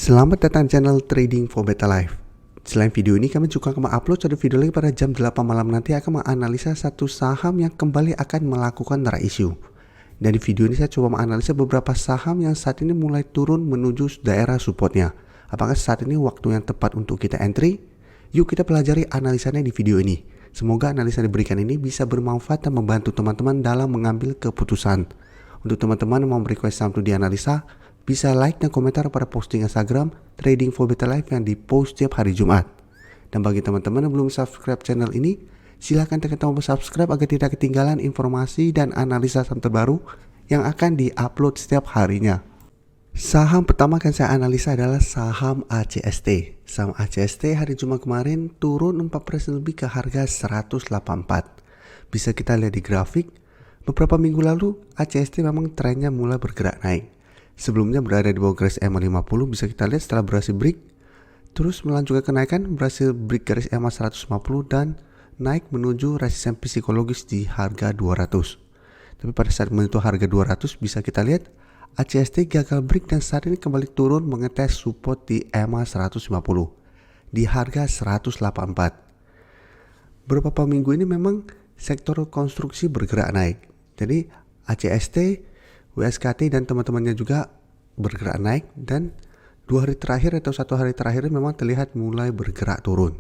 Selamat datang di channel Trading for Better Life. Selain video ini, kami juga akan upload satu video lagi pada jam 8 malam nanti akan menganalisa satu saham yang kembali akan melakukan right issue. Dan di video ini saya coba menganalisa beberapa saham yang saat ini mulai turun menuju daerah supportnya. Apakah saat ini waktu yang tepat untuk kita entry? Yuk kita pelajari analisanya di video ini. Semoga analisa yang diberikan ini bisa bermanfaat dan membantu teman-teman dalam mengambil keputusan. Untuk teman-teman yang mau request saham untuk dianalisa, bisa like dan komentar pada posting Instagram Trading for Better Life yang dipost setiap hari Jumat. Dan bagi teman-teman yang belum subscribe channel ini, silahkan tekan tombol subscribe agar tidak ketinggalan informasi dan analisa saham terbaru yang akan diupload setiap harinya. Saham pertama yang saya analisa adalah saham ACST. Saham ACST hari Jumat kemarin turun 4% lebih ke harga 184. Bisa kita lihat di grafik, beberapa minggu lalu ACST memang trennya mulai bergerak naik. Sebelumnya berada di bawah garis EMA 50, bisa kita lihat setelah berhasil break, terus melanjutkan kenaikan, berhasil break garis EMA 150 dan naik menuju resisten psikologis di harga 200. Tapi pada saat menyentuh harga 200 bisa kita lihat ACST gagal break dan saat ini kembali turun mengetes support di EMA 150 di harga 184. Beberapa minggu ini memang sektor konstruksi bergerak naik. Jadi ACST, WSKT dan teman-temannya juga bergerak naik dan 2 hari terakhir atau 1 hari terakhir memang terlihat mulai bergerak turun.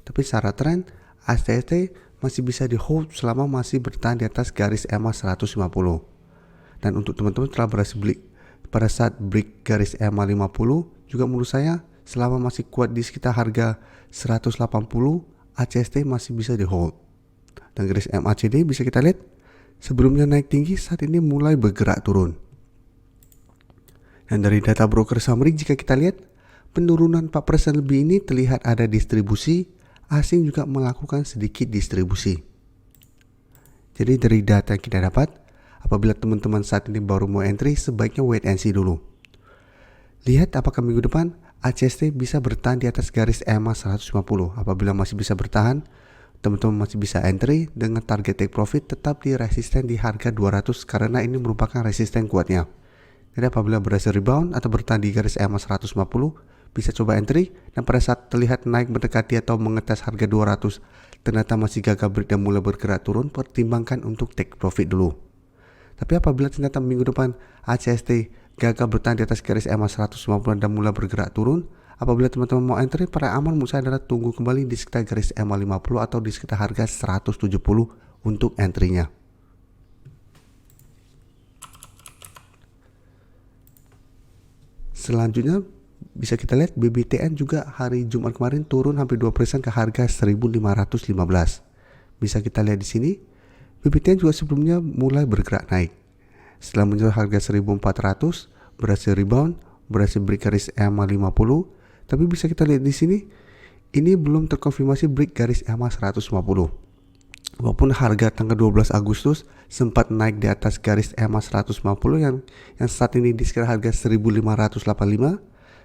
Tapi secara tren ACST masih bisa di hold selama masih bertahan di atas garis EMA 150. Dan untuk teman-teman setelah berhasil break pada saat break garis EMA 50 juga menurut saya selama masih kuat di sekitar harga 180 ACST masih bisa di hold. Dan garis MACD bisa kita lihat sebelumnya naik tinggi, saat ini mulai bergerak turun. Dan dari data broker summary jika kita lihat, penurunan 4% lebih ini terlihat ada distribusi, asing juga melakukan sedikit distribusi. Jadi dari data yang kita dapat, apabila teman-teman saat ini baru mau entry, sebaiknya wait and see dulu. Lihat apakah minggu depan ACST bisa bertahan di atas garis EMA 150. Apabila masih bisa bertahan, teman-teman masih bisa entry dengan target take profit tetap di resisten di harga 200 karena ini merupakan resisten kuatnya. Jadi apabila berhasil rebound atau bertahan di garis EMA 150, bisa coba entry dan pada saat terlihat naik mendekati atau mengetes harga 200 ternyata masih gagal break dan mulai bergerak turun, pertimbangkan untuk take profit dulu. Tapi apabila ternyata minggu depan ACST gagal bertahan di atas garis EMA 150 dan mulai bergerak turun, apabila teman-teman mau entry, para aman menurut saya adalah tunggu kembali di sekitar garis EMA 50 atau di sekitar harga 170 untuk entry-nya. Selanjutnya bisa kita lihat BBTN juga hari Jumat kemarin turun hampir 2% ke harga 1.515. Bisa kita lihat di sini, BBTN juga sebelumnya mulai bergerak naik. Setelah menyentuh harga 1.400, berhasil rebound, berhasil break garis EMA 50. Tapi bisa kita lihat di sini, ini belum terkonfirmasi break garis EMA 150. Walaupun harga tanggal 12 Agustus sempat naik di atas garis EMA 150 yang saat ini di sekitar harga 1.585.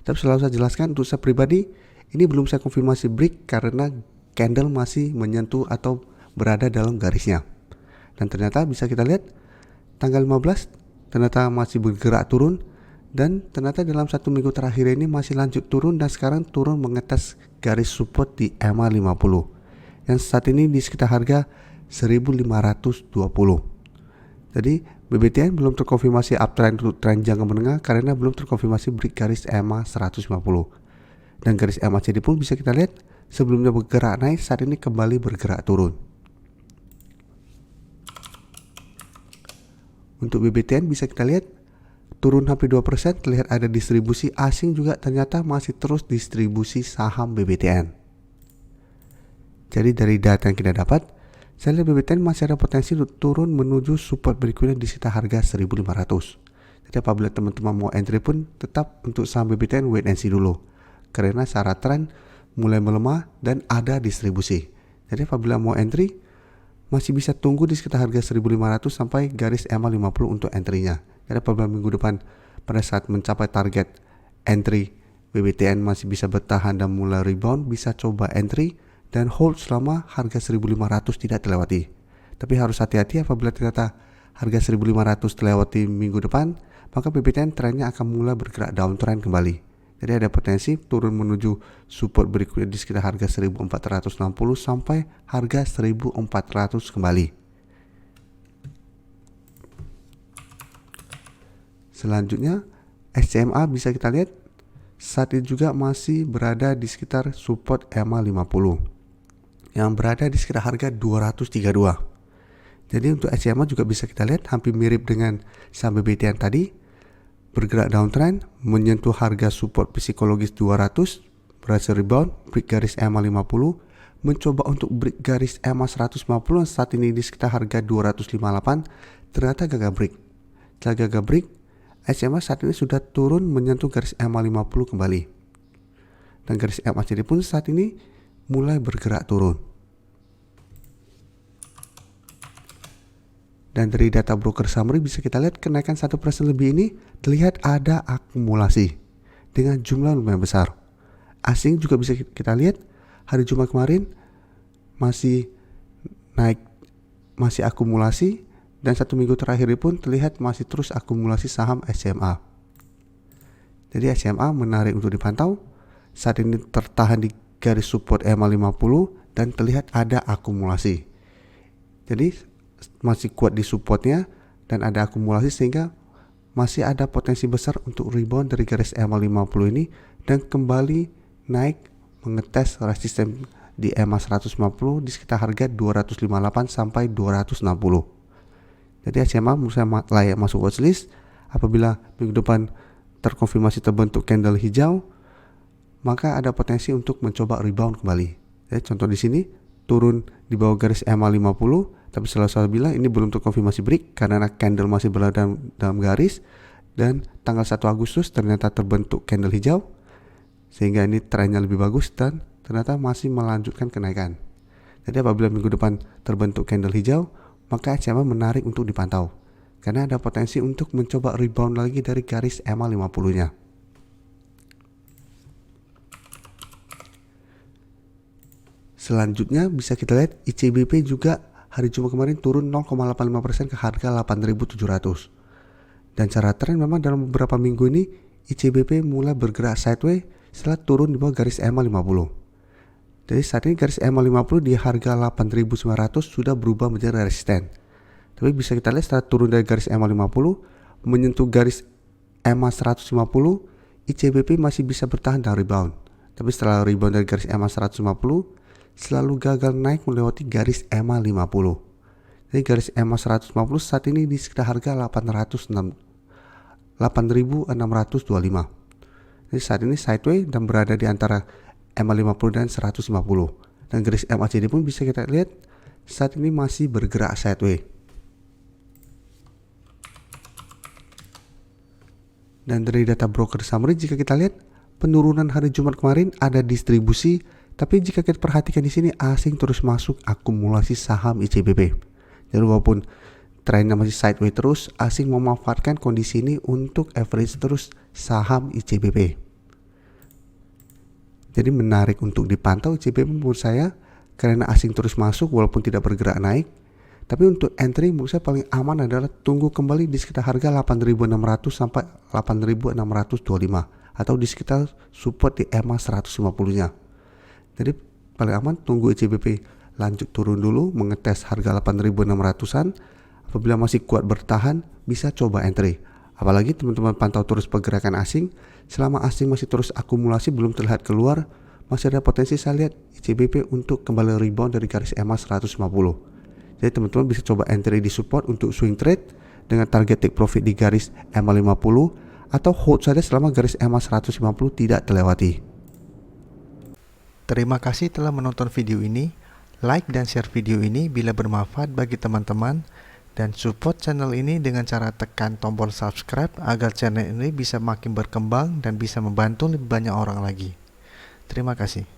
Tapi selalu saya jelaskan untuk saya pribadi, ini belum saya konfirmasi break karena candle masih menyentuh atau berada dalam garisnya. Dan ternyata bisa kita lihat tanggal 15 ternyata masih bergerak turun. Dan ternyata dalam 1 minggu terakhir ini masih lanjut turun dan sekarang turun mengetes garis support di EMA 50 yang saat ini di sekitar harga 1.520. Jadi BBTN belum terkonfirmasi uptrend untuk tren jangka menengah karena belum terkonfirmasi break garis EMA 150. Dan garis MACD pun bisa kita lihat sebelumnya bergerak naik, saat ini kembali bergerak turun. Untuk BBTN bisa kita lihat turun hampir 2%, terlihat ada distribusi, asing juga ternyata masih terus distribusi saham BBTN. Jadi dari data yang kita dapat, saya lihat BBTN masih ada potensi untuk turun menuju support berikutnya di sekitar harga 1.500. Jadi apabila teman-teman mau entry pun tetap untuk saham BBTN wait and see dulu. Karena secara tren mulai melemah dan ada distribusi. Jadi apabila mau entry, masih bisa tunggu di sekitar harga 1.500 sampai garis EMA 50 untuk entry-nya. Jadi apabila minggu depan pada saat mencapai target entry BBTN masih bisa bertahan dan mulai rebound, bisa coba entry dan hold selama harga 1.500 tidak terlewati. Tapi harus hati-hati apabila ternyata harga 1.500 terlewati minggu depan, maka BBTN trennya akan mulai bergerak downtrend kembali. Jadi ada potensi turun menuju support berikutnya di sekitar harga 1460 sampai harga 1400 kembali. Selanjutnya SCMA bisa kita lihat saat ini juga masih berada di sekitar support EMA 50 yang berada di sekitar harga 232. Jadi untuk SCMA juga bisa kita lihat hampir mirip dengan saham BBT yang tadi, bergerak downtrend menyentuh harga support psikologis 200, berhasil rebound, break garis EMA 50, mencoba untuk break garis EMA 150 yang saat ini di sekitar harga 258, ternyata gagal break. Setelah gagal break, SCMA saat ini sudah turun menyentuh garis EMA 50 kembali. Dan garis EMA jadi pun saat ini mulai bergerak turun. Dan dari data broker summary bisa kita lihat kenaikan 1% lebih ini terlihat ada akumulasi dengan jumlah lumayan besar. Asing juga bisa kita lihat hari Jumat kemarin masih naik, masih akumulasi, dan 1 minggu terakhir pun terlihat masih terus akumulasi saham SCMA. Jadi SCMA menarik untuk dipantau. Saat ini tertahan di garis support EMA 50 dan terlihat ada akumulasi. Jadi masih kuat di supportnya dan ada akumulasi sehingga masih ada potensi besar untuk rebound dari garis EMA 50 ini dan kembali naik mengetes resisten di EMA 150 di sekitar harga 258 sampai 260. Jadi SCMA menurut saya layak masuk watchlist. Apabila minggu depan terkonfirmasi terbentuk candle hijau, maka ada potensi untuk mencoba rebound kembali. Jadi contoh di sini turun di bawah garis EMA 50, tapi selalu saya bilang ini belum terkonfirmasi break karena candle masih berada dalam garis, dan tanggal 1 Agustus ternyata terbentuk candle hijau sehingga ini trennya lebih bagus dan ternyata masih melanjutkan kenaikan. Jadi apabila minggu depan terbentuk candle hijau, maka SCMA menarik untuk dipantau karena ada potensi untuk mencoba rebound lagi dari garis EMA 50-nya. Selanjutnya bisa kita lihat ICBP juga hari Jumat kemarin turun 0,85% ke harga 8.700. Dan secara tren memang dalam beberapa minggu ini ICBP mulai bergerak sideways setelah turun di bawah garis EMA 50. Jadi saat ini garis EMA 50 di harga 8.900 sudah berubah menjadi resisten. Tapi bisa kita lihat setelah turun dari garis EMA 50 menyentuh garis EMA 150, ICBP masih bisa bertahan dan rebound. Tapi setelah rebound dari garis EMA 150 selalu gagal naik melewati garis EMA 50. Jadi garis EMA 150 saat ini di sekitar harga 8.625. Jadi saat ini sideways dan berada di antara EMA 50 dan 150. Dan garis MACD pun bisa kita lihat saat ini masih bergerak sideways. Dan dari data broker summary jika kita lihat penurunan hari Jumat kemarin ada distribusi, tapi jika kita perhatikan di sini asing terus masuk akumulasi saham ICBP. Jadi walaupun trennya masih sideways terus, asing memanfaatkan kondisi ini untuk average terus saham ICBP. Jadi menarik untuk dipantau ICBP menurut saya karena asing terus masuk walaupun tidak bergerak naik. Tapi untuk entry menurut saya paling aman adalah tunggu kembali di sekitar harga 8.600 sampai 8.625 atau di sekitar support di EMA 150-nya. Jadi paling aman tunggu ICBP lanjut turun dulu mengetes harga 8.600-an. Apabila masih kuat bertahan bisa coba entry. Apalagi teman-teman pantau terus pergerakan asing. Selama asing masih terus akumulasi belum terlihat keluar, masih ada potensi saya lihat ICBP untuk kembali rebound dari garis EMA 150. Jadi teman-teman bisa coba entry di support untuk swing trade dengan target take profit di garis EMA 50 atau hold saja selama garis EMA 150 tidak terlewati. Terima kasih telah menonton video ini. Like dan share video ini bila bermanfaat bagi teman-teman, dan support channel ini dengan cara tekan tombol subscribe agar channel ini bisa makin berkembang dan bisa membantu lebih banyak orang lagi. Terima kasih.